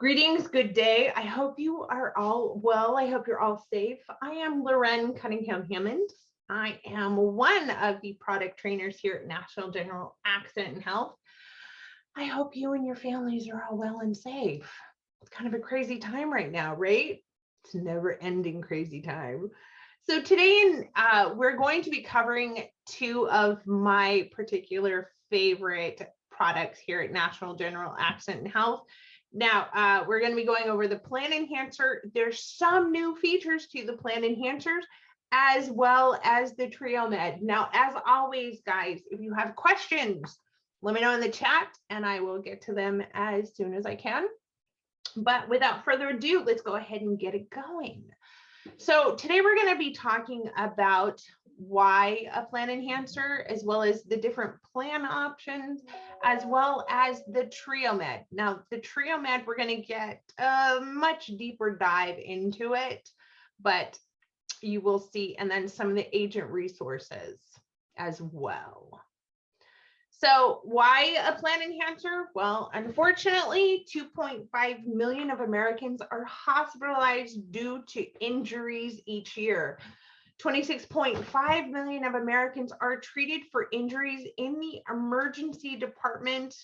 Greetings, good day. I hope you are all well. I hope you're all safe. I am Loren Cunningham Hammond. I am one of the product trainers here at National General Accident and Health. I hope you and your families are all well and safe. It's kind of a crazy time right now, right? It's never ending crazy time. So today we're going to be covering two of my particular favorite products here at National General Accident and Health. Now, we're going to be going over the Plan Enhancer. There's some new features to the Plan Enhancers, as well as the Trio Med. Now, as always, guys, if you have questions, let me know in the chat, and I will get to them as soon as I can. But without further ado, let's go ahead and get it going. So today we're going to be talking about why a plan enhancer, as well as the different plan options, as well as the Trio Med. Now, the Trio Med, we're going to get a much deeper dive into it, but you will see, and then some of the agent resources as well. So why a plan enhancer? Well, unfortunately, 2.5 million of Americans are hospitalized due to injuries each year. 26.5 million of Americans are treated for injuries in the emergency department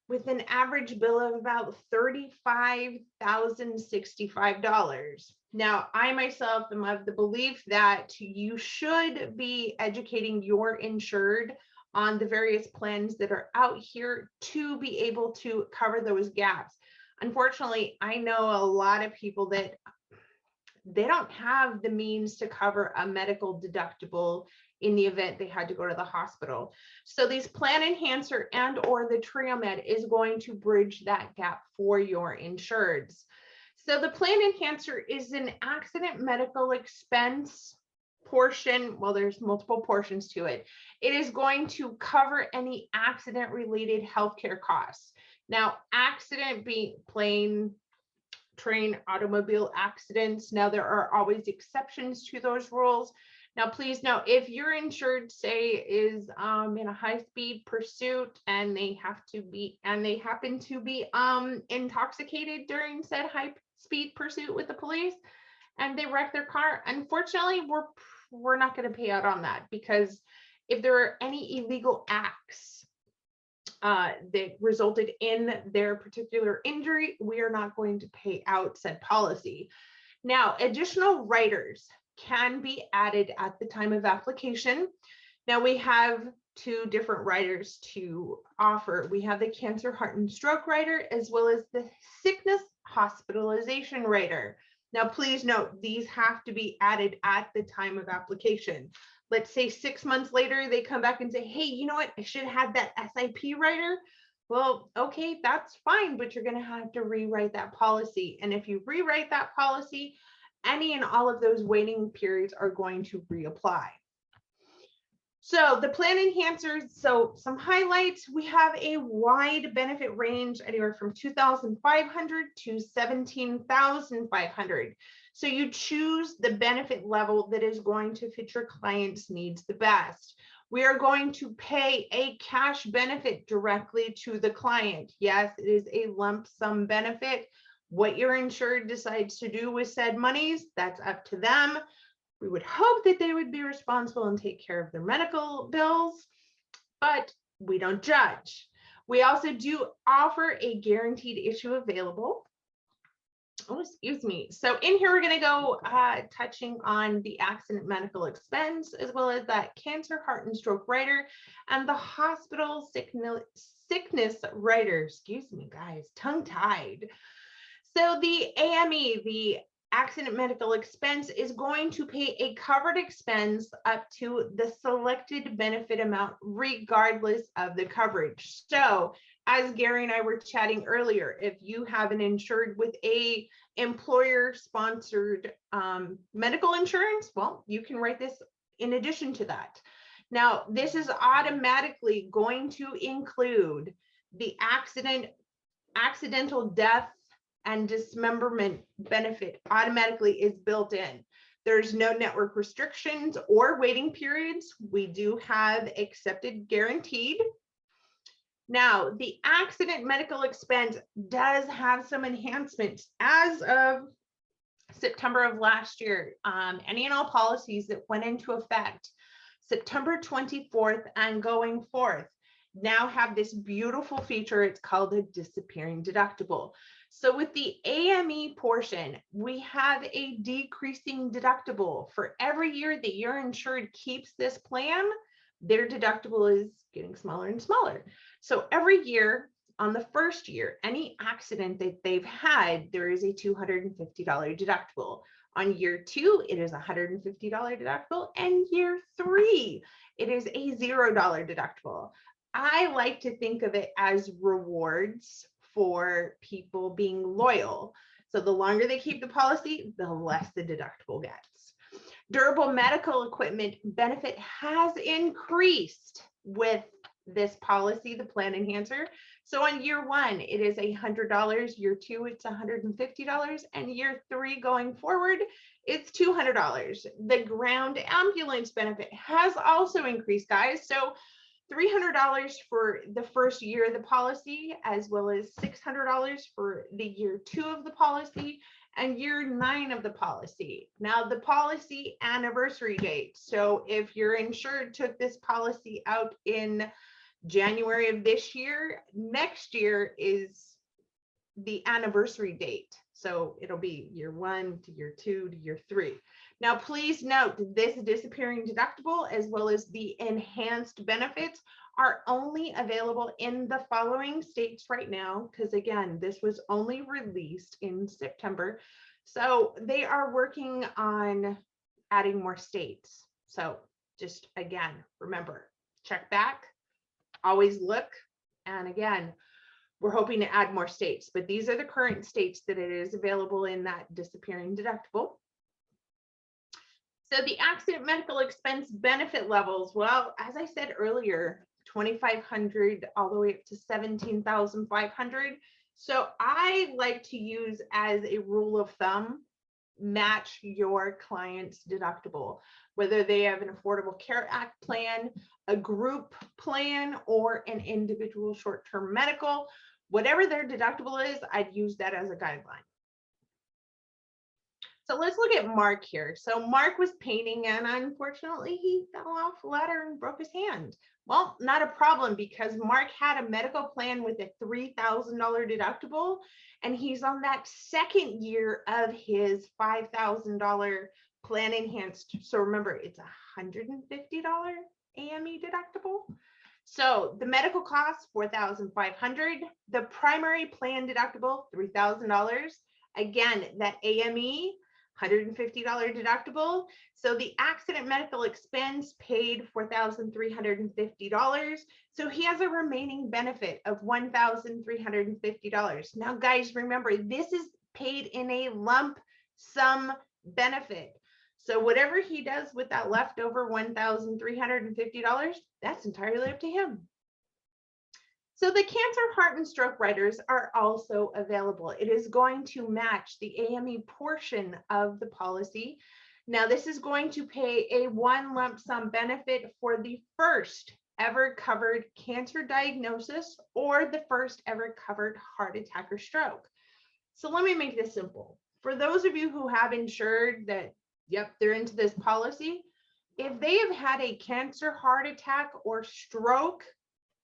with an average bill of about $35,065. Now, I myself am of the belief that you should be educating your insured on the various plans that are out here to be able to cover those gaps. Unfortunately, I know a lot of people that they don't have the means to cover a medical deductible in the event they had to go to the hospital. So these Plan Enhancer and or the Trio Med is going to bridge that gap for your insureds. So the Plan Enhancer is an accident medical expense portion. Well, there's multiple portions to it. It is going to cover any accident related healthcare costs. Now, accident being plane, train, automobile accidents. Now, there are always exceptions to those rules. Now, please note, if your insured, say, is in a high-speed pursuit and they happen to be intoxicated during said high-speed pursuit with the police, and they wreck their car, unfortunately, we're not going to pay out on that, because if there are any illegal acts that resulted in their particular injury, we are not going to pay out said policy. Now, additional riders can be added at the time of application. Now, we have two different riders to offer. We have the cancer, heart, and stroke rider, as well as the sickness hospitalization rider. Now, please note, these have to be added at the time of application. Let's say 6 months later, they come back and say, hey, you know what? I should have had that SIP rider. Well, okay, that's fine, but you're going to have to rewrite that policy. And if you rewrite that policy, any and all of those waiting periods are going to reapply. So the Plan Enhancers, so some highlights, we have a wide benefit range anywhere from $2,500 to $17,500. So you choose the benefit level that is going to fit your client's needs the best. We are going to pay a cash benefit directly to the client. Yes, it is a lump sum benefit. What your insured decides to do with said monies, that's up to them. We would hope that they would be responsible and take care of their medical bills, but we don't judge. We also do offer a guaranteed issue available. Oh, excuse me. So in here, we're going to go touching on the accident medical expense, as well as that cancer, heart, and stroke rider, and the hospital sickness rider. Excuse me, guys, tongue-tied. So the AME, the accident medical expense, is going to pay a covered expense up to the selected benefit amount, regardless of the coverage. So as Gary and I were chatting earlier, if you have an insured with a employer-sponsored medical insurance, well, you can write this in addition to that. Now, this is automatically going to include the accidental death and dismemberment benefit automatically is built in. There's no network restrictions or waiting periods. We do have accepted guaranteed. Now, the accident medical expense does have some enhancements as of September of last year. Any and all policies that went into effect September 24th and going forth now have this beautiful feature. It's called a disappearing deductible. So with the AME portion, we have a decreasing deductible. For every year that your insured keeps this plan, their deductible is getting smaller and smaller. So every year, on the first year, any accident that they've had, there is a $250 deductible. On year 2, it is a $150 deductible, and year 3, it is a $0 deductible. I like to think of it as rewards for people being loyal. So the longer they keep the policy, the less the deductible gets. Durable medical equipment benefit has increased with this policy, the plan enhancer. So on year 1, it is $100. Year 2, it's $150. And year 3 going forward, it's $200. The ground ambulance benefit has also increased, guys. So $300 for the first year of the policy, as well as $600 for the year 2 of the policy and year 9 of the policy. Now, the policy anniversary date. So if your insured took this policy out in January of this year, next year is the anniversary date. So it'll be year 1 to year 2 to year 3. Now, please note this disappearing deductible as well as the enhanced benefits are only available in the following states right now, because again, this was only released in September. So they are working on adding more states. So just again, remember, check back, always look. And again, we're hoping to add more states, but these are the current states that it is available in that disappearing deductible. So the accident medical expense benefit levels, well, as I said earlier, 2,500 all the way up to 17,500. So I like to use as a rule of thumb, match your client's deductible, whether they have an Affordable Care Act plan, a group plan, or an individual short-term medical. Whatever their deductible is, I'd use that as a guideline. So let's look at Mark here. So Mark was painting and unfortunately he fell off the ladder and broke his hand. Well, not a problem, because Mark had a medical plan with a $3,000 deductible and he's on that second year of his $5,000 plan enhanced. So remember, it's $150 AME deductible. So the medical cost, $4,500. The primary plan deductible, $3,000. Again, that AME, $150 deductible. So the accident medical expense paid $4,350. So he has a remaining benefit of $1,350. Now, guys, remember, this is paid in a lump sum benefit. So whatever he does with that leftover $1,350, that's entirely up to him. So the cancer, heart, and stroke riders are also available. It is going to match the AME portion of the policy. Now, this is going to pay a one lump sum benefit for the first ever covered cancer diagnosis or the first ever covered heart attack or stroke. So let me make this simple. For those of you who have insured that, yep, they're into this policy, if they have had a cancer, heart attack, or stroke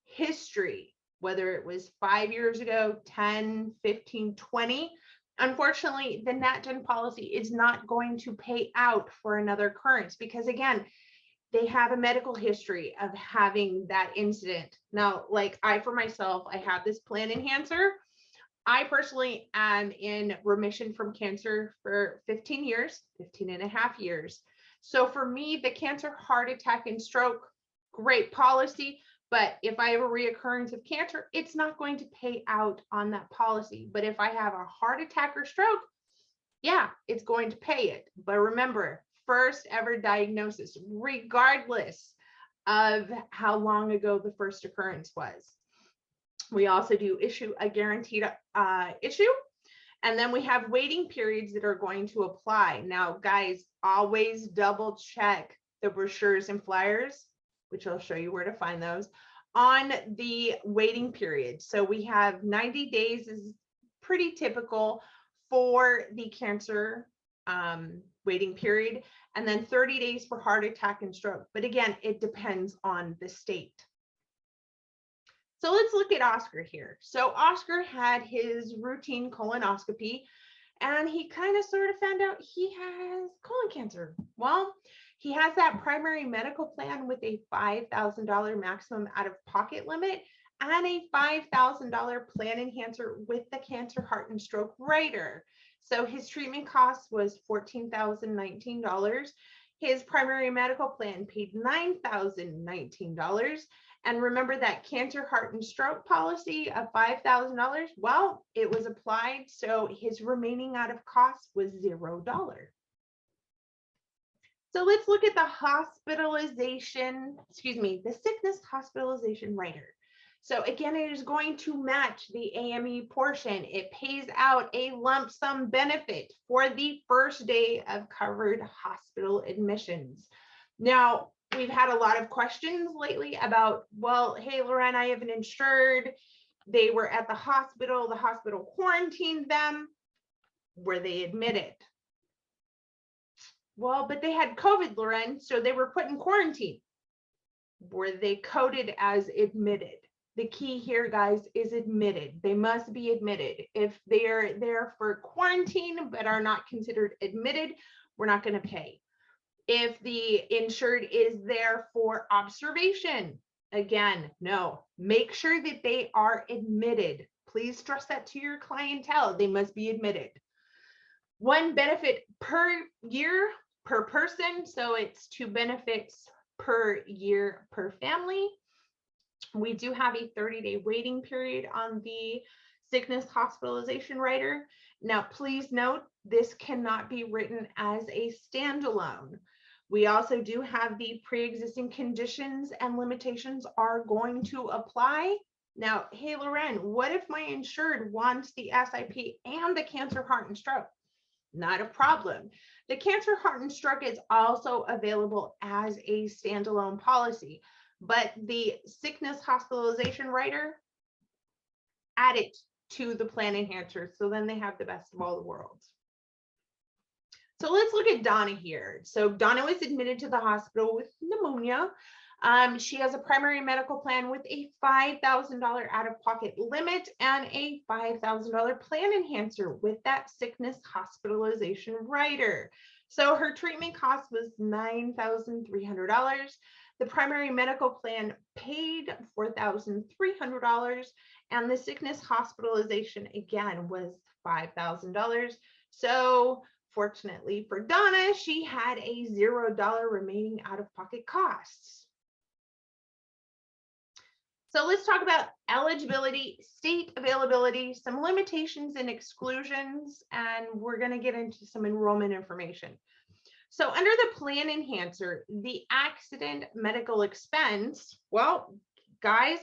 history, whether it was 5 years ago, 10, 15, 20, unfortunately, the NatGen policy is not going to pay out for another occurrence because, again, they have a medical history of having that incident. Now, like for myself, I have this plan enhancer. I personally am in remission from cancer for 15 years, 15 and a half years. So for me, the cancer, heart attack, and stroke, great policy. But if I have a reoccurrence of cancer, it's not going to pay out on that policy. But if I have a heart attack or stroke, yeah, it's going to pay it. But remember, first ever diagnosis, regardless of how long ago the first occurrence was. We also do issue a guaranteed issue. And then we have waiting periods that are going to apply. Now, guys, always double check the brochures and flyers, which I'll show you where to find those, on the waiting period. So we have 90 days is pretty typical for the cancer waiting period, and then 30 days for heart attack and stroke. But again, it depends on the state. So let's look at Oscar here. So Oscar had his routine colonoscopy, and he kind of sort of found out he has colon cancer. Well, he has that primary medical plan with a $5,000 maximum out-of-pocket limit and a $5,000 plan enhancer with the cancer, heart, and stroke rider. So his treatment cost was $14,019. His primary medical plan paid $9,019. And remember that cancer, heart, and stroke policy of $5,000? Well, it was applied, so his remaining out of cost was $0. So let's look at the the sickness hospitalization rider. So again, it is going to match the AME portion. It pays out a lump sum benefit for the first day of covered hospital admissions. Now, we've had a lot of questions lately about, well, hey, Lauren, I have an insured. They were at the hospital quarantined them. Were they admitted? Well, but they had COVID, Lauren, so they were put in quarantine. Were they coded as admitted? The key here, guys, is admitted. They must be admitted. If they are there for quarantine but are not considered admitted, we're not going to pay. If the insured is there for observation, again, no. Make sure that they are admitted. Please stress that to your clientele. They must be admitted. One benefit per year per person, so it's 2 benefits per year per family. We do have a 30-day waiting period on the sickness hospitalization rider. Now, please note, this cannot be written as a standalone. We also do have the pre-existing conditions and limitations are going to apply. Now, hey, Lauren, what if my insured wants the SIP and the cancer, heart, and stroke? Not a problem. The cancer, heart, and stroke is also available as a standalone policy, but the sickness hospitalization rider, add it to the plan enhancer, so then they have the best of all the worlds. So let's look at Donna here. So Donna was admitted to the hospital with pneumonia. She has a primary medical plan with a $5,000 out-of-pocket limit and a $5,000 plan enhancer with that sickness hospitalization rider. So her treatment cost was $9,300. The primary medical plan paid $4,300, and the sickness hospitalization again was $5,000. So fortunately for Donna, she had a $0 remaining out-of-pocket costs. So let's talk about eligibility, state availability, some limitations and exclusions, and we're going to get into some enrollment information. So under the plan enhancer, the accident medical expense, well, guys,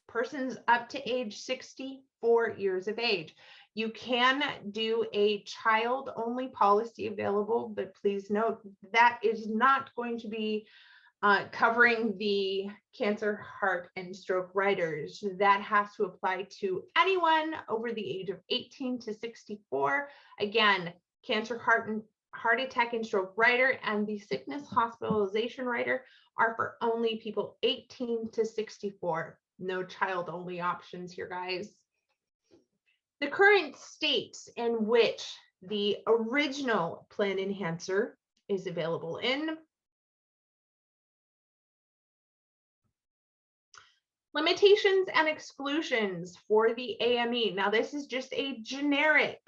persons up to age 64 years of age. You can do a child-only policy available, but please note that is not going to be covering the cancer, heart, and stroke riders. That has to apply to anyone over the age of 18 to 64. Again, cancer, heart attack, and stroke rider and the sickness hospitalization rider are for only people 18 to 64. No child-only options here, guys. The current states in which the original plan enhancer is available in. Limitations and exclusions for the AME. Now, this is just a generic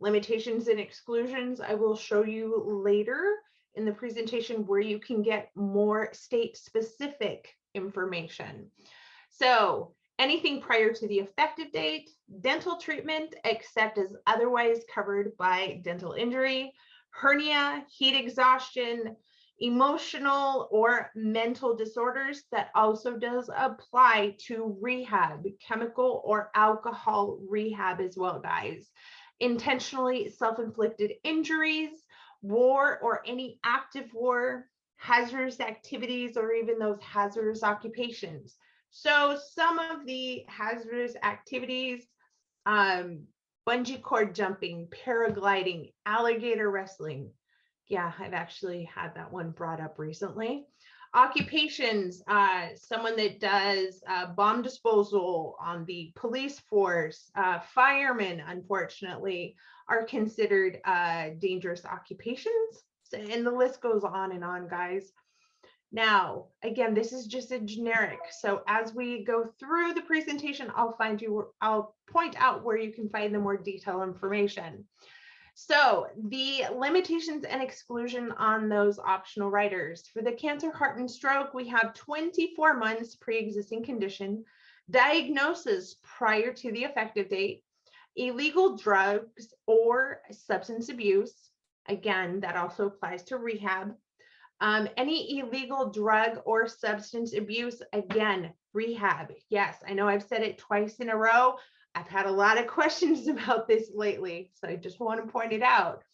limitations and exclusions. I will show you later in the presentation where you can get more state-specific information. So anything prior to the effective date, dental treatment except as otherwise covered by dental injury, hernia, heat exhaustion, emotional or mental disorders. That also does apply to rehab, chemical or alcohol rehab as well, guys. Intentionally self-inflicted injuries, war or any active war, hazardous activities, or even those hazardous occupations. So some of the hazardous activities, bungee cord jumping, paragliding, alligator wrestling. Yeah, I've actually had that one brought up recently. Occupations, someone that does bomb disposal on the police force, firemen, unfortunately, are considered dangerous occupations. So, and the list goes on, guys. Now, again, this is just a generic. So as we go through the presentation, I'll point out where you can find the more detailed information. So the limitations and exclusion on those optional riders. For the cancer, heart, and stroke, we have 24 months pre-existing condition, diagnosis prior to the effective date, illegal drugs or substance abuse. Again, that also applies to rehab. Any illegal drug or substance abuse, again, rehab. Yes, I know I've said it twice in a row. I've had a lot of questions about this lately, so I just want to point it out.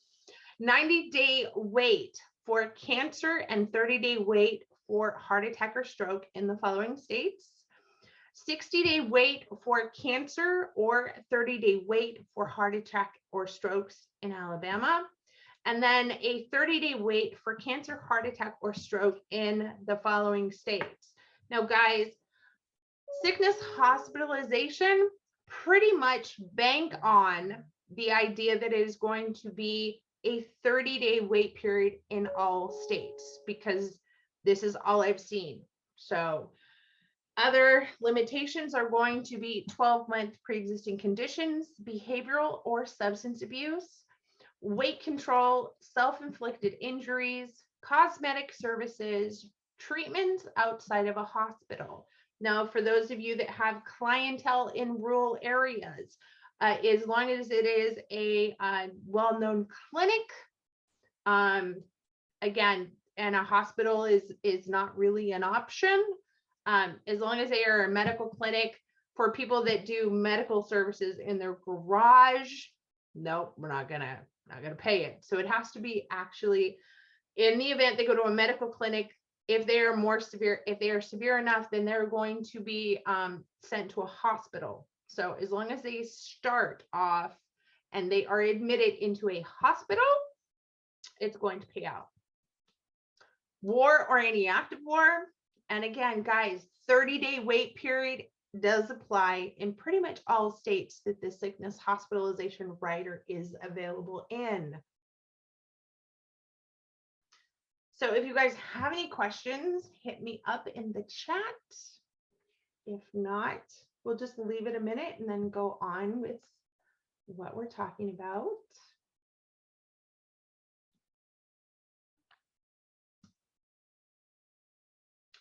90-day wait for cancer and 30-day wait for heart attack or stroke in the following states. 60-day wait for cancer or 30-day wait for heart attack or strokes in Alabama. And then a 30-day wait for cancer, heart attack, or stroke in the following states. Now, guys, sickness hospitalization, pretty much bank on the idea that it is going to be a 30-day wait period in all states, because this is all I've seen. So other limitations are going to be 12-month pre-existing conditions, behavioral or substance abuse, weight control, self-inflicted injuries, cosmetic services, treatments outside of a hospital. Now, for those of you that have clientele in rural areas, as long as it is a well-known clinic, again, and a hospital is not really an option. As long as they are a medical clinic, for people that do medical services in their garage, nope, we're not gonna pay it. So it has to be actually, in the event they go to a medical clinic, if they are more severe, if they are severe enough, then they're going to be sent to a hospital. So as long as they start off and they are admitted into a hospital, it's going to pay out. War or any act of war. And again, guys, 30-day wait period does apply in pretty much all states that the sickness hospitalization rider is available in. So if you guys have any questions, hit me up in the chat. If not, we'll just leave it a minute and then go on with what we're talking about.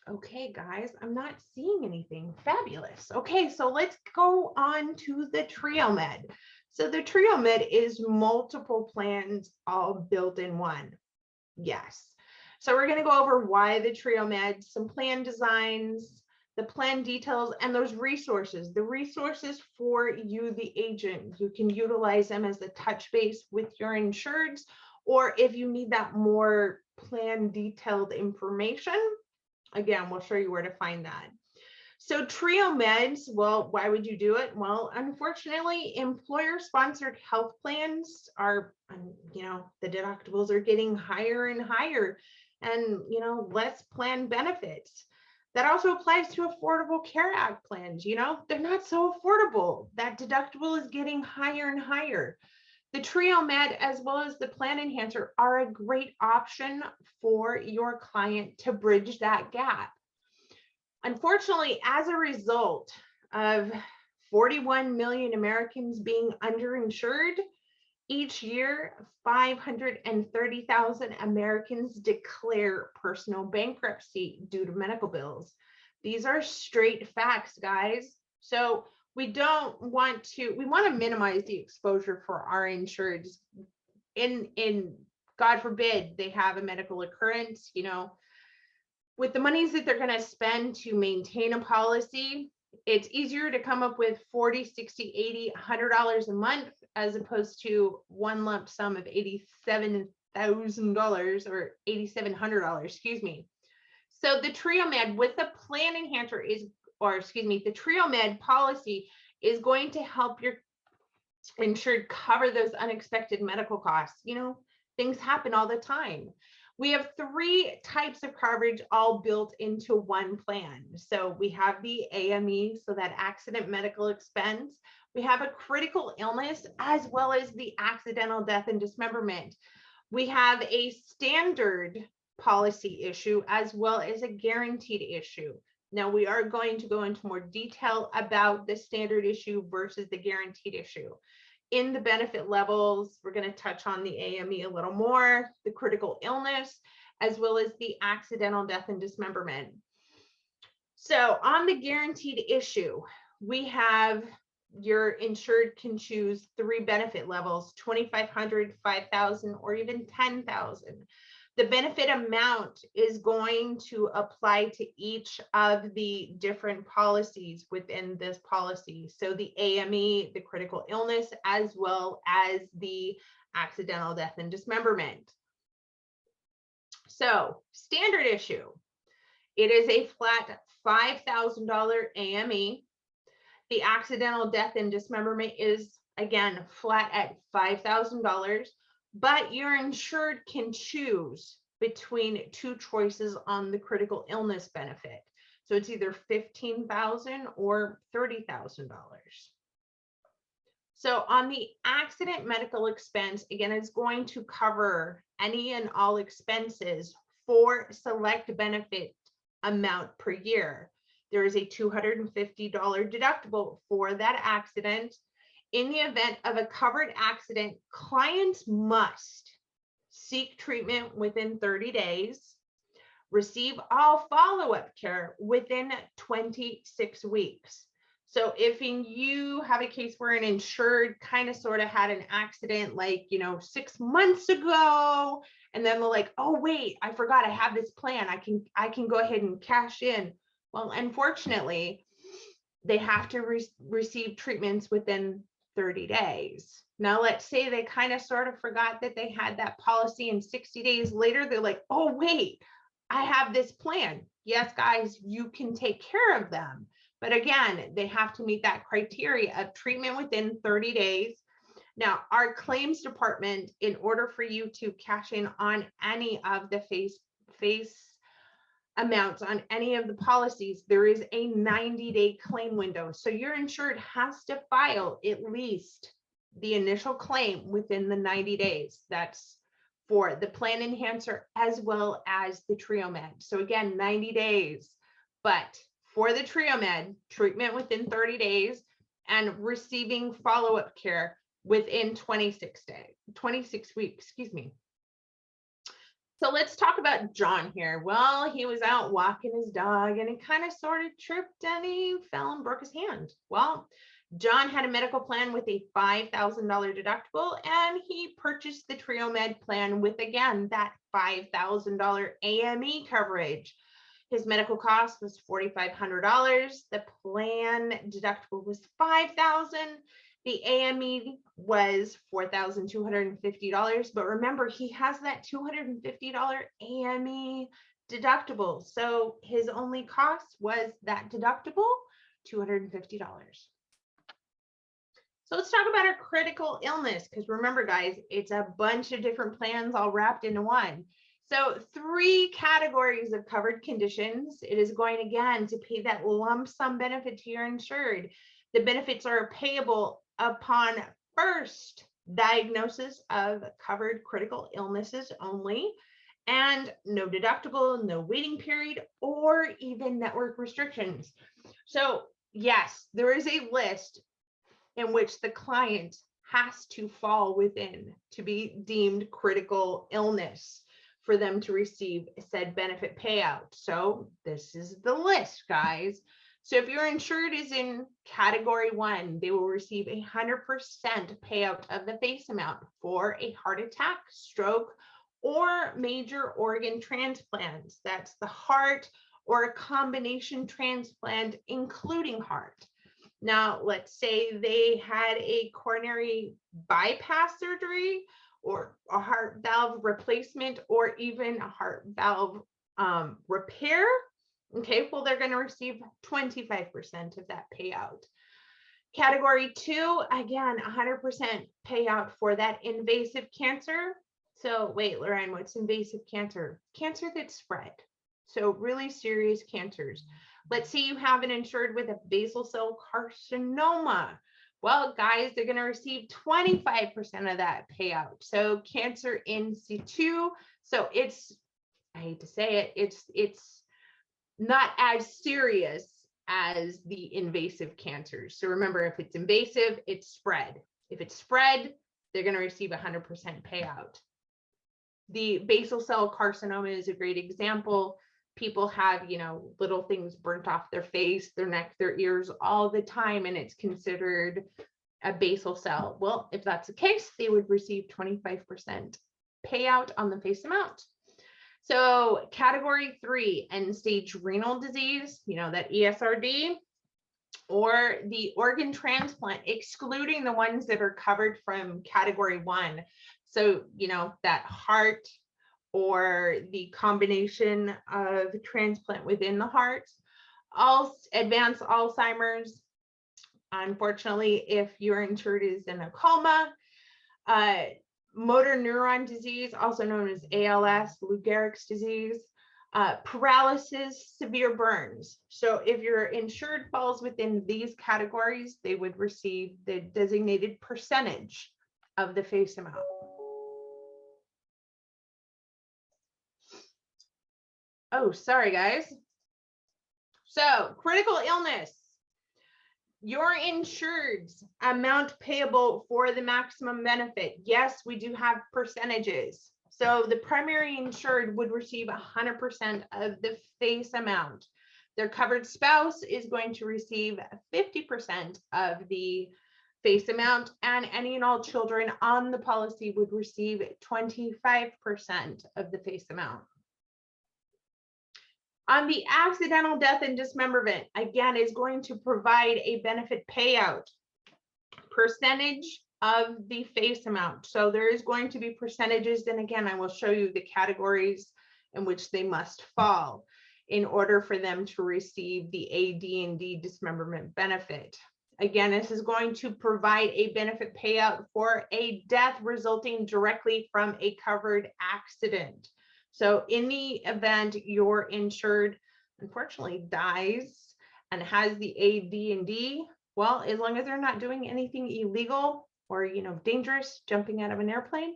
Okay, guys, I'm not seeing anything. Fabulous. Okay, so let's go on to the TrioMed. So the TrioMed is multiple plans all built in one. Yes. So we're going to go over why the TrioMed, some plan designs, the plan details, and those resources. The resources for you, the agent. You can utilize them as the touch base with your insureds, or if you need that more plan detailed information, again, we'll show you where to find that. So TrioMeds, well, why would you do it? Well, unfortunately, employer-sponsored health plans are, the deductibles are getting higher and higher, and, less plan benefits. That also applies to Affordable Care Act plans. They're not so affordable. That deductible is getting higher and higher. The TrioMed, as well as the Plan Enhancer, are a great option for your client to bridge that gap. Unfortunately, as a result of 41 million Americans being underinsured, each year, 530,000 Americans declare personal bankruptcy due to medical bills. These are straight facts, guys. So we want to minimize the exposure for our insureds. In God forbid they have a medical occurrence, with the monies that they're going to spend to maintain a policy, it's easier to come up with $40, $60, $80, $100 a month as opposed to one lump sum of $87,000 or $8,700, excuse me. So the TrioMed with the Plan Enhancer is the TrioMed policy is going to help your insured cover those unexpected medical costs. Things happen all the time. We have 3 types of coverage all built into one plan. So we have the AME, so that accident medical expense. We have a critical illness, as well as the accidental death and dismemberment. We have a standard policy issue, as well as a guaranteed issue. Now, we are going to go into more detail about the standard issue versus the guaranteed issue. In the benefit levels, we're going to touch on the AME a little more, the critical illness, as well as the accidental death and dismemberment. So on the guaranteed issue, we have your insured can choose 3 benefit levels, 2,500, 5,000, or even 10,000. The benefit amount is going to apply to each of the different policies within this policy. So the AME, the critical illness, as well as the accidental death and dismemberment. So standard issue, it is a flat $5,000 AME. The accidental death and dismemberment is, again, flat at $5,000. But your insured can choose between 2 choices on the critical illness benefit. So it's either $15,000 or $30,000. So on the accident medical expense, again, it's going to cover any and all expenses for select benefit amount per year. There is a $250 deductible for that accident. In the event of a covered accident, clients must seek treatment within 30 days, receive all follow-up care within 26 weeks. So if you have a case where an insured kind of sort of had an accident like, 6 months ago, and then they're like, oh, wait, I forgot I have this plan. I can go ahead and cash in. Well, unfortunately, they have to receive treatments within 30 days. Now, let's say they kind of sort of forgot that they had that policy, and 60 days later, they're like, oh, wait, I have this plan. Yes, guys, you can take care of them. But again, they have to meet that criteria of treatment within 30 days. Now, our claims department, in order for you to cash in on any of the face amounts on any of the policies, there is a 90-day claim window. So your insured has to file at least the initial claim within the 90 days. That's for the plan enhancer as well as the TrioMed. So again, 90 days, but for the TrioMed, treatment within 30 days and receiving follow-up care within 26 weeks, excuse me. So let's talk about John here. Well, he was out walking his dog and he kind of sort of tripped and he fell and broke his hand. Well, John had a medical plan with a $5,000 deductible, and he purchased the TrioMed plan with, again, that $5,000 AME coverage. His medical cost was $4,500. The plan deductible was $5,000. The AME was $4,250. But remember, he has that $250 AME deductible. So his only cost was that deductible, $250. So let's talk about our critical illness, because remember, guys, it's a bunch of different plans all wrapped into one. So 3 categories of covered conditions. It is going, again, to pay that lump sum benefit to your insured. The benefits are payable upon first diagnosis of covered critical illnesses only, and no deductible, no waiting period, or even network restrictions. So yes, there is a list in which the client has to fall within to be deemed critical illness for them to receive said benefit payout. So this is the list, guys. So if your insured is in category 1, they will receive 100% payout of the face amount for a heart attack, stroke, or major organ transplants. That's the heart or a combination transplant, including heart. Now, let's say they had a coronary bypass surgery, or a heart valve replacement, or even a heart valve repair. Okay, well, they're going to receive 25% of that payout. Category 2, again, 100% payout for that invasive cancer. So wait, Lorraine, what's invasive cancer? Cancer that's spread. So really serious cancers. Let's say you have an insured with a basal cell carcinoma. Well, guys, they're going to receive 25% of that payout. So cancer in situ. So it's, I hate to say it, it's not as serious as the invasive cancers. So remember, if it's invasive, it's spread. If it's spread, they're going to receive 100% payout. The basal cell carcinoma is a great example. People have, little things burnt off their face, their neck, their ears all the time, and it's considered a basal cell. Well, if that's the case, they would receive 25% payout on the face amount. So category 3, end-stage renal disease, that ESRD, or the organ transplant, excluding the ones that are covered from category 1. So, that heart or the combination of transplant within the heart, all advanced Alzheimer's. Unfortunately, if your insured is in a coma, motor neuron disease, also known as ALS, Lou Gehrig's disease, paralysis, severe burns. So if your insured falls within these categories, they would receive the designated percentage of the face amount. Oh, sorry, guys. So critical illness. Your insured's amount payable for the maximum benefit. Yes, we do have percentages. So the primary insured would receive 100% of the face amount. Their covered spouse is going to receive 50% of the face amount, and any and all children on the policy would receive 25% of the face amount. On the accidental death and dismemberment, again, is going to provide a benefit payout, percentage of the face amount. So there is going to be percentages. And again, I will show you the categories in which they must fall in order for them to receive the AD&D dismemberment benefit. Again, this is going to provide a benefit payout for a death resulting directly from a covered accident. So in the event your insured unfortunately dies and has the AD&D, well, as long as they're not doing anything illegal or, dangerous, jumping out of an airplane,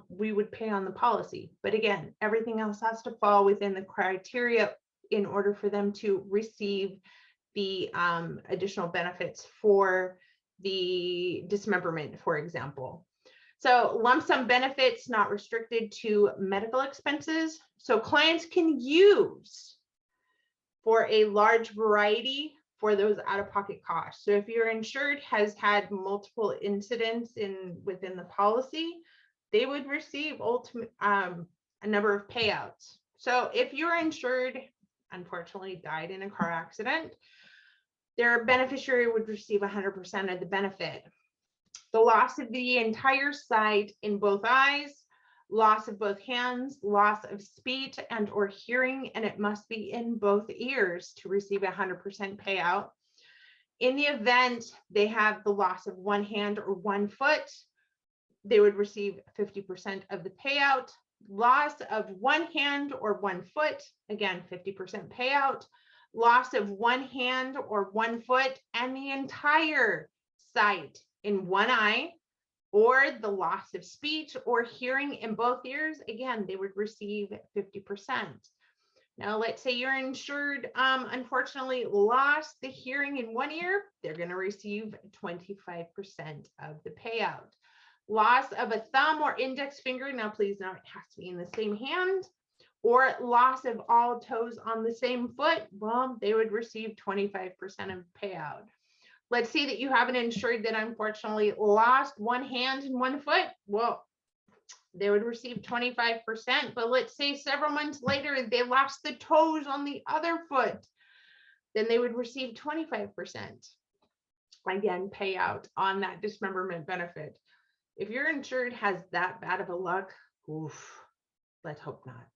we would pay on the policy. But again, everything else has to fall within the criteria in order for them to receive the additional benefits for the dismemberment, for example. So lump sum benefits not restricted to medical expenses. So clients can use for a large variety for those out-of-pocket costs. So if your insured has had multiple incidents within the policy, they would receive a number of payouts. So if your insured unfortunately died in a car accident, their beneficiary would receive 100% of the benefit. The loss of the entire sight in both eyes, loss of both hands, loss of speech and or hearing, and it must be in both ears to receive 100% payout. In the event they have the loss of one hand or one foot, they would receive 50% of the payout. Loss of one hand or one foot, again, 50% payout. Loss of one hand or one foot and the entire sight in one eye, or the loss of speech or hearing in both ears, again, they would receive 50%. Now, let's say you're insured, unfortunately lost the hearing in one ear, they're going to receive 25% of the payout. Loss of a thumb or index finger, now please note it has to be in the same hand, or loss of all toes on the same foot, well, they would receive 25% of payout. Let's say that you have an insured that unfortunately lost one hand and one foot. Well, they would receive 25%, but let's say several months later, they lost the toes on the other foot. Then they would receive 25%. Again, payout on that dismemberment benefit. If your insured has that bad of a luck, oof, let's hope not.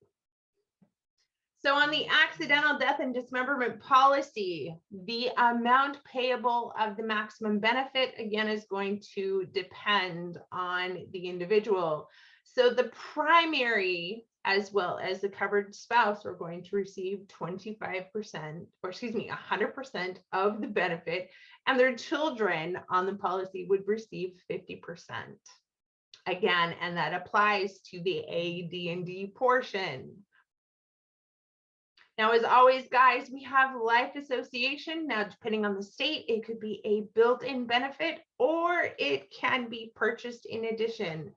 So on the accidental death and dismemberment policy, the amount payable of the maximum benefit, again, is going to depend on the individual. So the primary, as well as the covered spouse, are going to receive 25%, or excuse me, 100% of the benefit, and their children on the policy would receive 50%. Again, and that applies to the AD&D portion. Now, as always, guys, we have life association. Now, depending on the state, it could be a built-in benefit or it can be purchased in addition.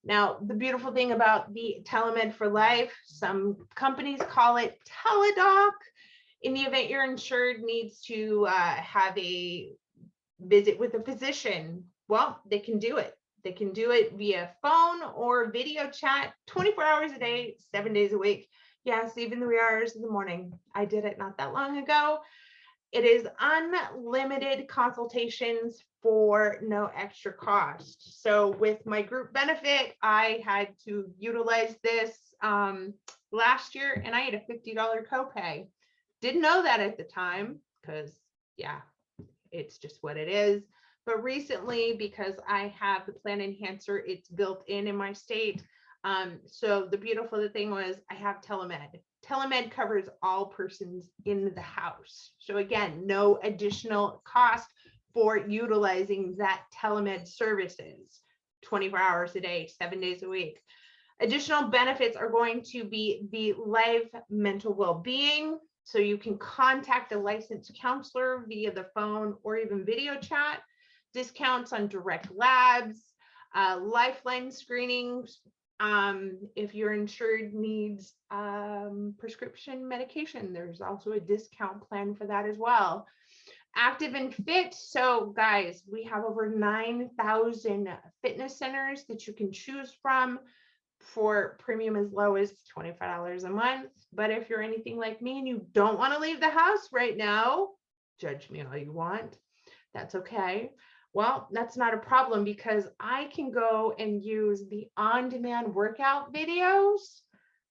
Now, the beautiful thing about the telemed for life, some companies call it teledoc. In the event your insured needs to have a visit with a physician, well, they can do it. They can do it via phone or video chat 24 hours a day, 7 days a week. Yes, even the wee hours in the morning. I did it not that long ago. It is unlimited consultations for no extra cost. So with my group benefit, I had to utilize this last year, and I had a $50 copay. Didn't know that at the time because, yeah, it's just what it is. But recently, because I have the plan enhancer, it's built in my state. So the beautiful thing was I have telemed. Telemed covers all persons in the house. So again, no additional cost for utilizing that telemed services 24 hours a day, 7 days a week. Additional benefits are going to be the live mental well-being. So you can contact a licensed counselor via the phone or even video chat. Discounts on direct labs, lifeline screenings, if your insured needs prescription medication, there's also a discount plan for that as well. Active and fit. So guys, we have over 9,000 fitness centers that you can choose from for premium as low as $25 a month. But if you're anything like me and you don't want to leave the house right now, judge me all you want, that's okay. Well, that's not a problem because I can go and use the on-demand workout videos,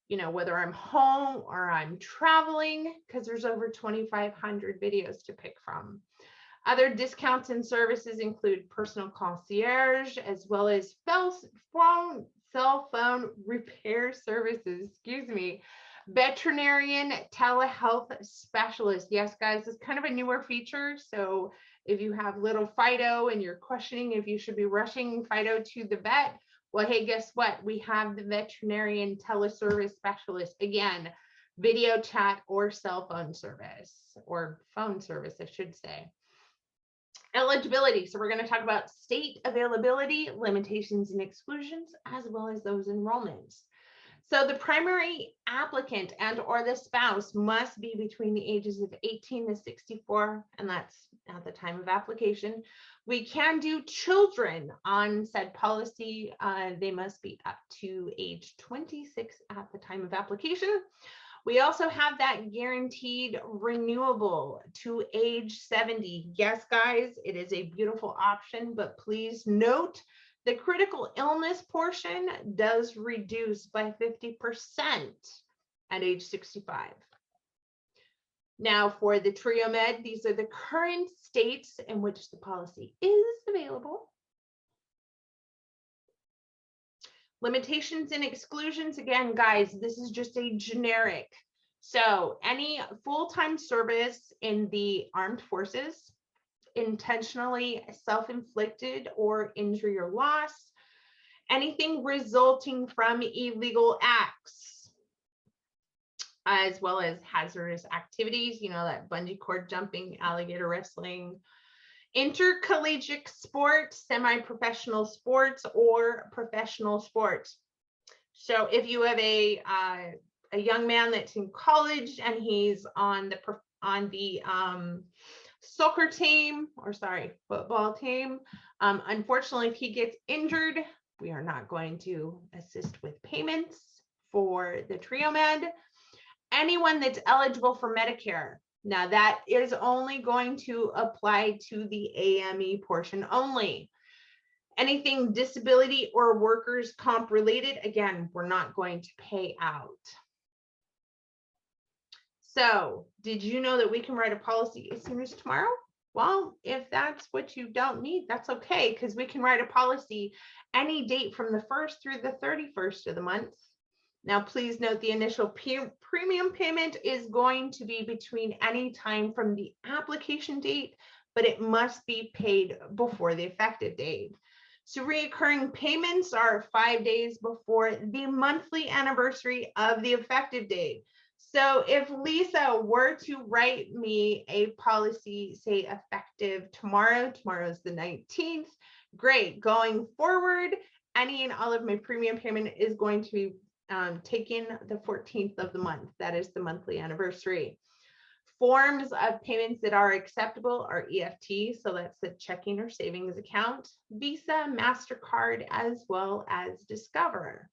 you know, whether I'm home or I'm traveling, because there's over 2,500 videos to pick from. Other discounts and services include personal concierge, as well as cell phone repair services, veterinarian telehealth specialist. Yes, guys, it's kind of a newer feature. So if you have little Fido and you're questioning if you should be rushing Fido to the vet, well, hey, guess what? We have the veterinarian teleservice specialist. Again, video chat or cell phone service, or phone service, I should say. Eligibility. So we're going to talk about state availability, limitations and exclusions, as well as those enrollments. So the primary applicant and or the spouse must be between the ages of 18 to 64, and that's at the time of application. We can do children on said policy. They must be up to age 26 at the time of application. We also have that guaranteed renewable to age 70. Yes, guys, it is a beautiful option, but please note the critical illness portion does reduce by 50% at age 65. Now for the Triomed, these are the current states in which the policy is available. Limitations and exclusions, again, guys, this is just a generic. So any full-time service in the armed forces, intentionally self-inflicted or injury or loss, anything resulting from illegal acts, as well as hazardous activities, you know, that bungee cord jumping, alligator wrestling, intercollegiate sports, semi-professional sports, or professional sports. So if you have a young man that's in college and he's on the soccer team, or sorry, football team, unfortunately, if he gets injured, we are not going to assist with payments for the Triomed. Anyone that's eligible for Medicare, now that is only going to apply to the AME portion only. Anything disability or workers' comp related, again, we're not going to pay out. So did you know that we can write a policy as soon as tomorrow? Well, if that's what you don't need, that's okay, because we can write a policy any date from the 1st through the 31st of the month. Now, please note the initial premium payment is going to be between any time from the application date, but it must be paid before the effective date. So recurring payments are 5 days before the monthly anniversary of the effective date. So if Lisa were to write me a policy, say effective tomorrow's the 19th, great. Going forward, any and all of my premium payment is going to be taken the 14th of the month. That is the monthly anniversary. Forms of payments that are acceptable are EFT, so that's the checking or savings account, Visa, MasterCard, as well as Discover.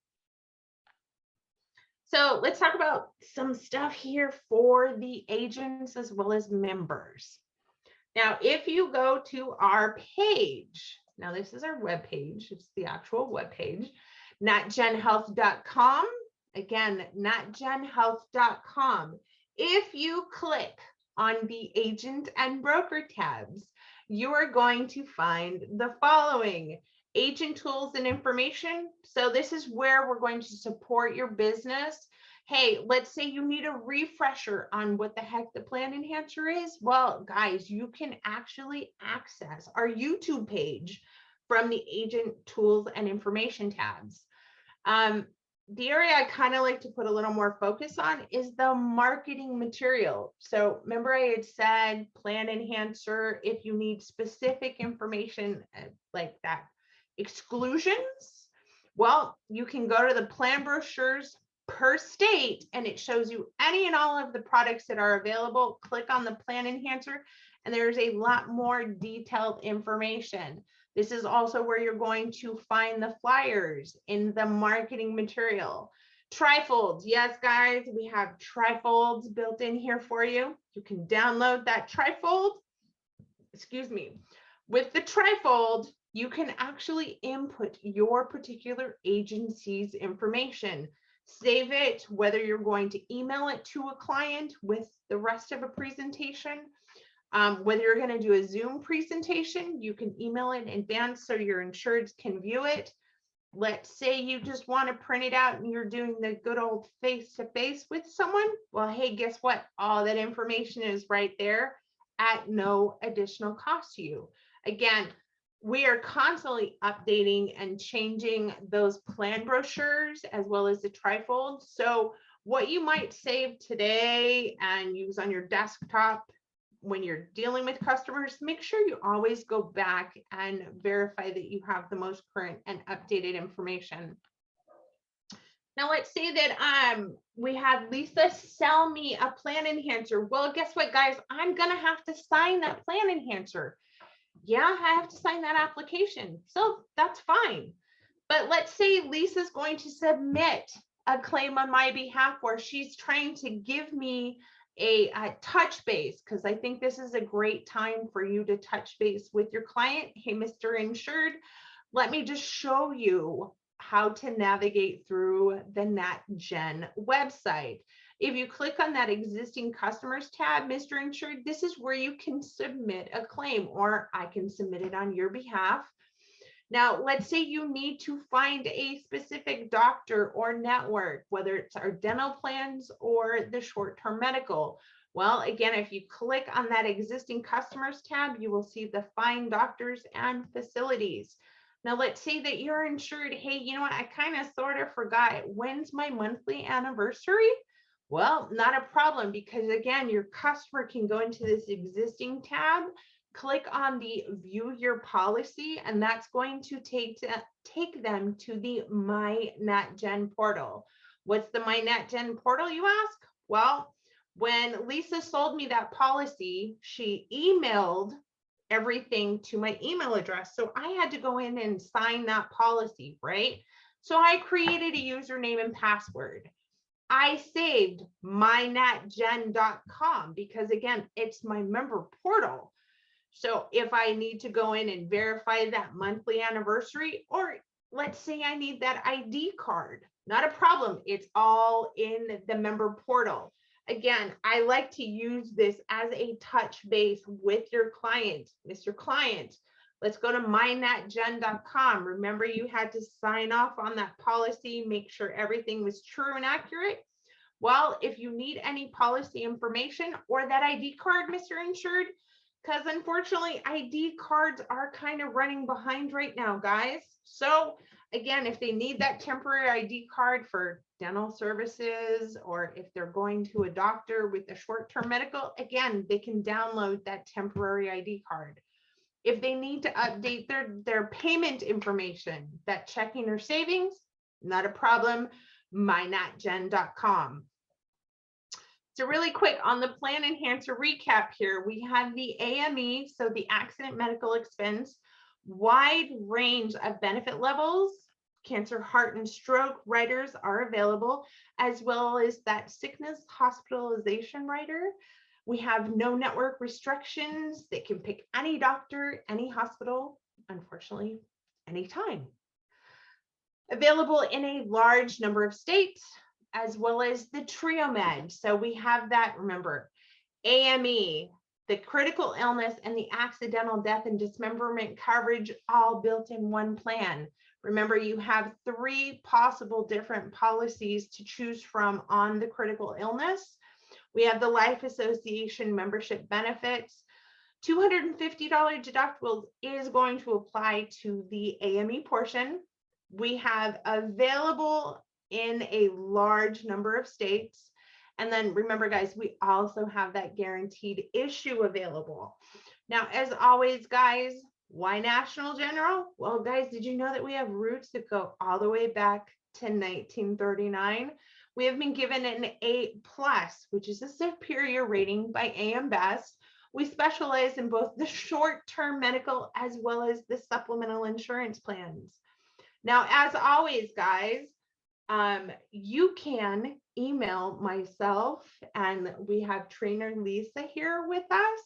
So let's talk about some stuff here for the agents as well as members. Now, if you go to our page, now this is our web page, it's the actual web page, natgenhealth.com. Again, natgenhealth.com. If you click on the agent and broker tabs, you are going to find the following: agent tools and information. So this is where we're going to support your business. Hey, let's say you need a refresher on what the heck the plan enhancer is. Well, guys, you can actually access our YouTube page from the agent tools and information tabs. The area I kind of like to put a little more focus on is the marketing material. So remember I had said plan enhancer, if you need specific information like that, exclusions, well, you can go to the plan brochures per state and it shows you any and all of the products that are available. Click on the plan enhancer and there's a lot more detailed information. This is also where you're going to find the flyers in the marketing material. Trifolds, yes guys, we have trifolds built in here for you. You can download that trifold, excuse me. With the trifold, you can actually input your particular agency's information. Save it, whether you're going to email it to a client with the rest of a presentation, whether you're going to do a Zoom presentation, you can email it in advance so your insureds can view it. Let's say you just want to print it out and you're doing the good old face-to-face with someone. Well, hey, guess what? All that information is right there at no additional cost to you. Again, we are constantly updating and changing those plan brochures as well as the trifold. So what you might save today and use on your desktop when you're dealing with customers, make sure you always go back and verify that you have the most current and updated information. Now let's say that we had Lisa sell me a plan enhancer. Well, guess what, guys? I'm gonna have to sign that plan enhancer. Yeah, I have to sign that application. So that's fine. But let's say Lisa's going to submit a claim on my behalf where she's trying to give me a touch base, because I think this is a great time for you to touch base with your client. Hey, Mr. Insured, let me just show you how to navigate through the NatGen website. If you click on that existing customers tab, Mr. Insured, this is where you can submit a claim, or I can submit it on your behalf. Now, let's say you need to find a specific doctor or network, whether it's our dental plans or the short-term medical. Well, again, if you click on that existing customers tab, you will see the find doctors and facilities. Now, let's say that you're insured. Hey, you know what? I kind of sort of forgot. When's my monthly anniversary? Well, not a problem, because again, your customer can go into this existing tab, click on the view your policy, and that's going to take them to the My NatGen portal. What's the My NatGen portal, you ask? Well, when Lisa sold me that policy, she emailed everything to my email address. So I had to go in and sign that policy, right? So I created a username and password. I saved mynatgen.com because again, it's my member portal. So if I need to go in and verify that monthly anniversary, or let's say I need that ID card, not a problem. It's all in the member portal. Again, I like to use this as a touch base with your client. Mr. Client, let's go to mynatgen.com. Remember, you had to sign off on that policy, make sure everything was true and accurate. Well, if you need any policy information or that ID card, Mr. Insured, because unfortunately, ID cards are kind of running behind right now, guys. So again, if they need that temporary ID card for dental services, or if they're going to a doctor with a short-term medical, again, they can download that temporary ID card. If they need to update their payment information, that checking or savings, not a problem, mynatgen.com. So really quick on the plan enhancer recap here, we have the AME, so the accident medical expense, wide range of benefit levels, cancer, heart, and stroke riders are available, as well as that sickness hospitalization rider. We have no network restrictions. They can pick any doctor, any hospital, unfortunately, anytime. Available in a large number of states, as well as the Triomed. So we have that, remember, AME, the critical illness and the accidental death and dismemberment coverage, all built in one plan. Remember, you have 3 possible different policies to choose from on the critical illness. We have the Life Association membership benefits. $250 deductibles is going to apply to the AME portion. We have available in a large number of states. And then remember, guys, we also have that guaranteed issue available. Now, as always, guys, why National General? Well, guys, did you know that we have roots that go all the way back to 1939? We have been given an A+, which is a superior rating by AM Best. We specialize in both the short-term medical as well as the supplemental insurance plans. Now, as always, guys, you can email myself, and we have trainer Lisa here with us.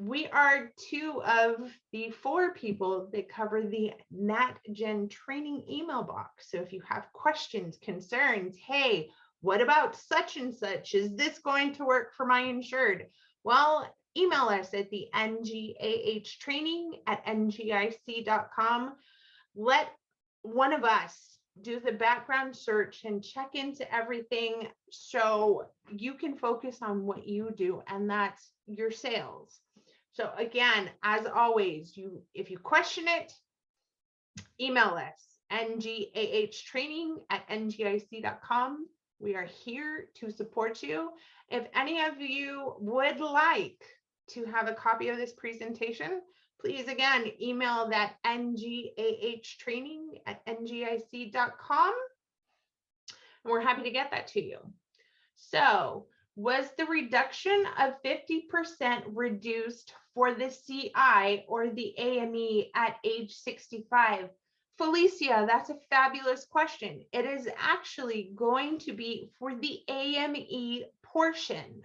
We are 2 of the 4 people that cover the NatGen training email box. So if you have questions, concerns, hey, what about such and such? Is this going to work for my insured? Well, email us at the ngahtraining@ngic.com. Let one of us do the background search and check into everything so you can focus on what you do, and that's your sales. So again, as always, if you question it, email us, ngahtraining@ngic.com. We are here to support you. If any of you would like to have a copy of this presentation, please, again, email that ngahtraining@ngic.com, and we're happy to get that to you. So, was the reduction of 50% reduced for the CI or the AME at age 65? Felicia, that's a fabulous question. It is actually going to be for the AME portion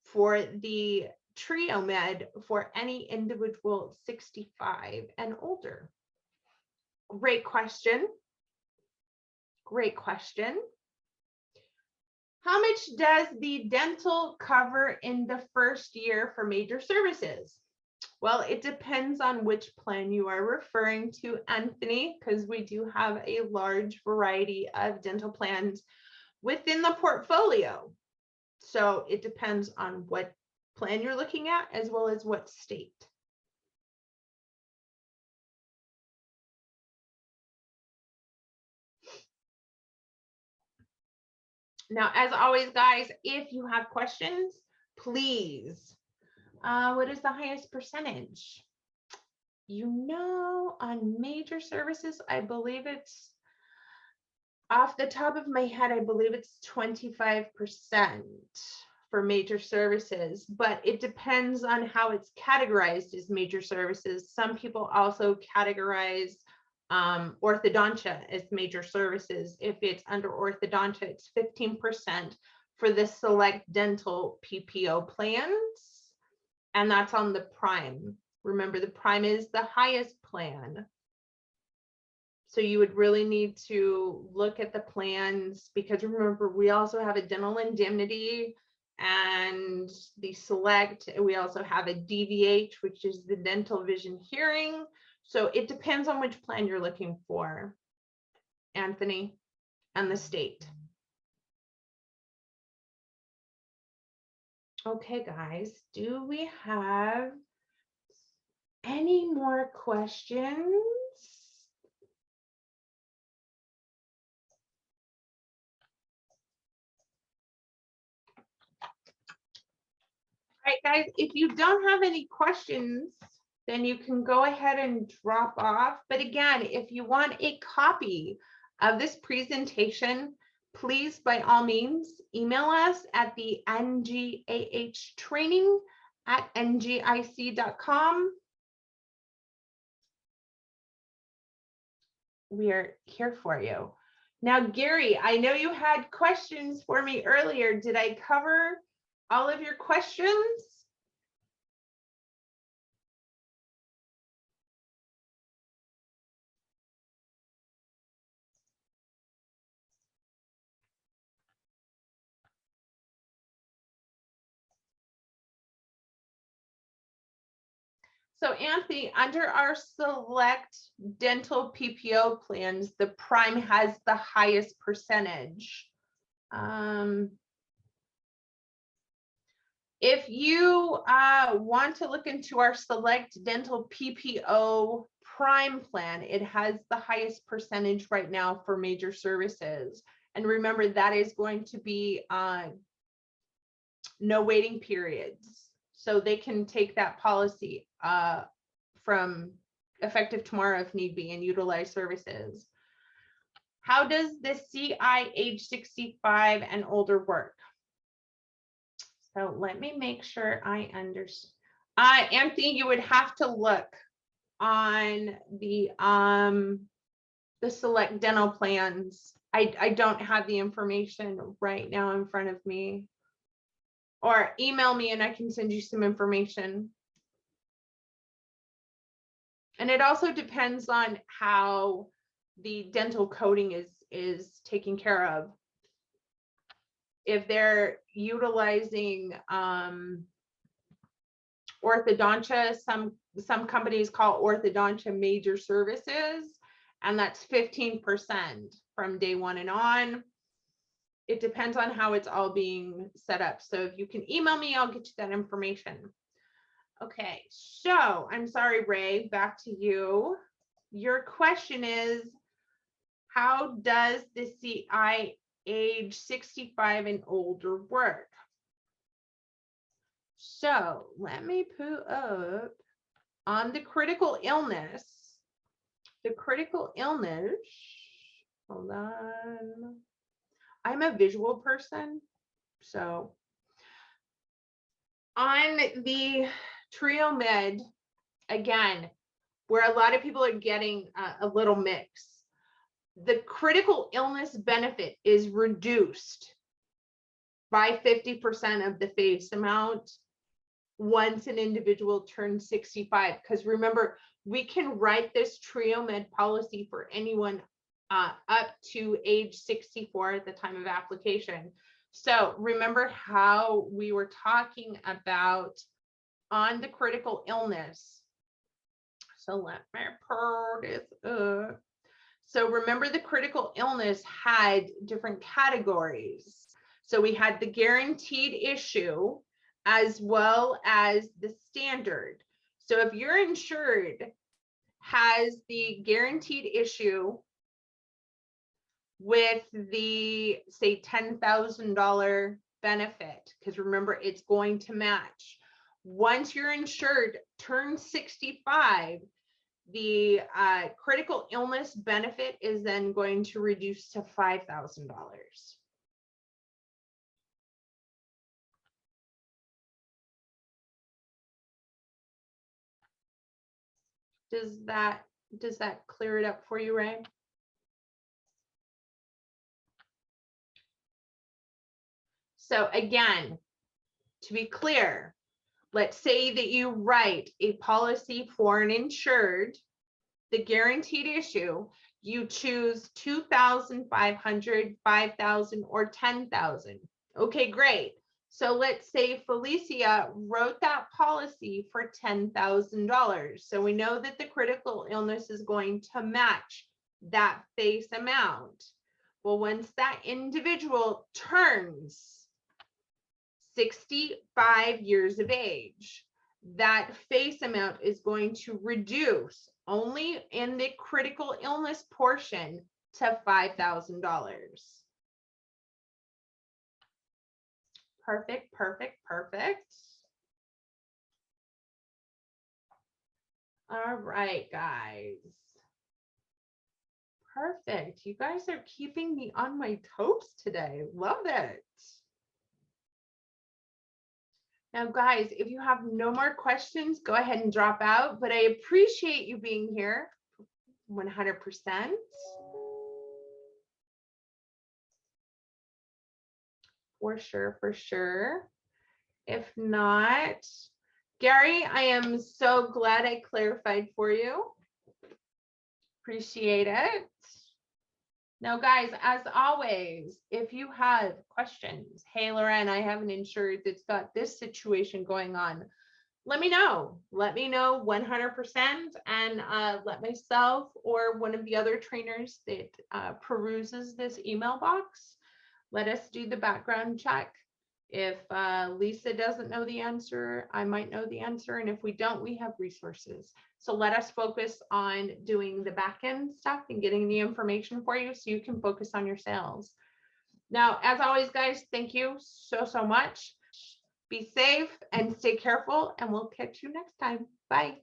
for the Triomed for any individual 65 and older. Great question. Great question. How much does the dental cover in the first year for major services? Well, it depends on which plan you are referring to, Anthony, because we do have a large variety of dental plans within the portfolio. So it depends on what plan you're looking at, as well as what state. Now, as always, guys, if you have questions, please, what is the highest percentage? You know, on major services, I believe it's, off the top of my head, I believe it's 25% for major services, but it depends on how it's categorized as major services. Some people also categorize orthodontia as major services. If it's under orthodontia, it's 15% for the select dental PPO plans, and that's on the prime. Remember, the prime is the highest plan. So you would really need to look at the plans, because remember, we also have a dental indemnity and the select. We also have a DVH, which is the dental vision hearing. So it depends on which plan you're looking for, Anthony, and the state. Okay, guys, do we have any more questions? All right, guys, if you don't have any questions, then you can go ahead and drop off. But again, if you want a copy of this presentation, please, by all means, email us at the ngahtraining@ngic.com. We are here for you. Now, Gary, I know you had questions for me earlier. Did I cover all of your questions? So Anthony, under our select dental PPO plans, the Prime has the highest percentage. If you want to look into our select dental PPO Prime plan, it has the highest percentage right now for major services. And remember, that is going to be no waiting periods. So they can take that policy from effective tomorrow if need be and utilize services. How does the CI age 65 and older work? So let me make sure I understand. Anthony, you would have to look on the select dental plans. I don't have the information right now in front of me. Or email me and I can send you some information. And it also depends on how the dental coding is taken care of. If they're utilizing orthodontia, some companies call orthodontia major services, and that's 15% from day one and on. It depends on how it's all being set up. So if you can email me, I'll get you that information. Okay, so I'm sorry, Ray, back to you. Your question is, how does the CI age 65 and older work? So let me put up on the critical illness. The critical illness, hold on. I'm a visual person, so on the TrioMed, again, where a lot of people are getting a little mix, the critical illness benefit is reduced by 50% of the face amount once an individual turns 65. Because remember, we can write this TrioMed policy for anyone up to age 64 at the time of application. So remember how we were talking about on the critical illness. So let me pull this up. So remember, the critical illness had different categories. So we had the guaranteed issue as well as the standard. So if your insured has the guaranteed issue with the, say, $10,000 benefit, because remember, it's going to match. Once your insured turns 65, the critical illness benefit is then going to reduce to $5,000. Does that clear it up for you, Ray? So again, to be clear, let's say that you write a policy for an insured, the guaranteed issue, You choose 2,500, 5,000, or 10,000. Okay, great. So let's say Felicia wrote that policy for $10,000. So we know that the critical illness is going to match that face amount. Well, once that individual turns 65 years of age, that face amount is going to reduce only in the critical illness portion to $5,000. Perfect, perfect, perfect. All right, guys. Perfect. You guys are keeping me on my toes today. Love it. Now, guys, if you have no more questions, go ahead and drop out, but I appreciate you being here 100%. For sure, for sure. If not, Gary, I am so glad I clarified for you. Appreciate it. Now, guys, as always, if you have questions, hey, Lauren, I have an insured that's got this situation going on, let me know. Let me know 100%, and let myself or one of the other trainers that peruses this email box, let us do the background check. If Lisa doesn't know the answer, I might know the answer. And if we don't, we have resources. So let us focus on doing the back end stuff and getting the information for you so you can focus on your sales. Now, as always, guys, thank you so, so much. Be safe and stay careful, and we'll catch you next time. Bye.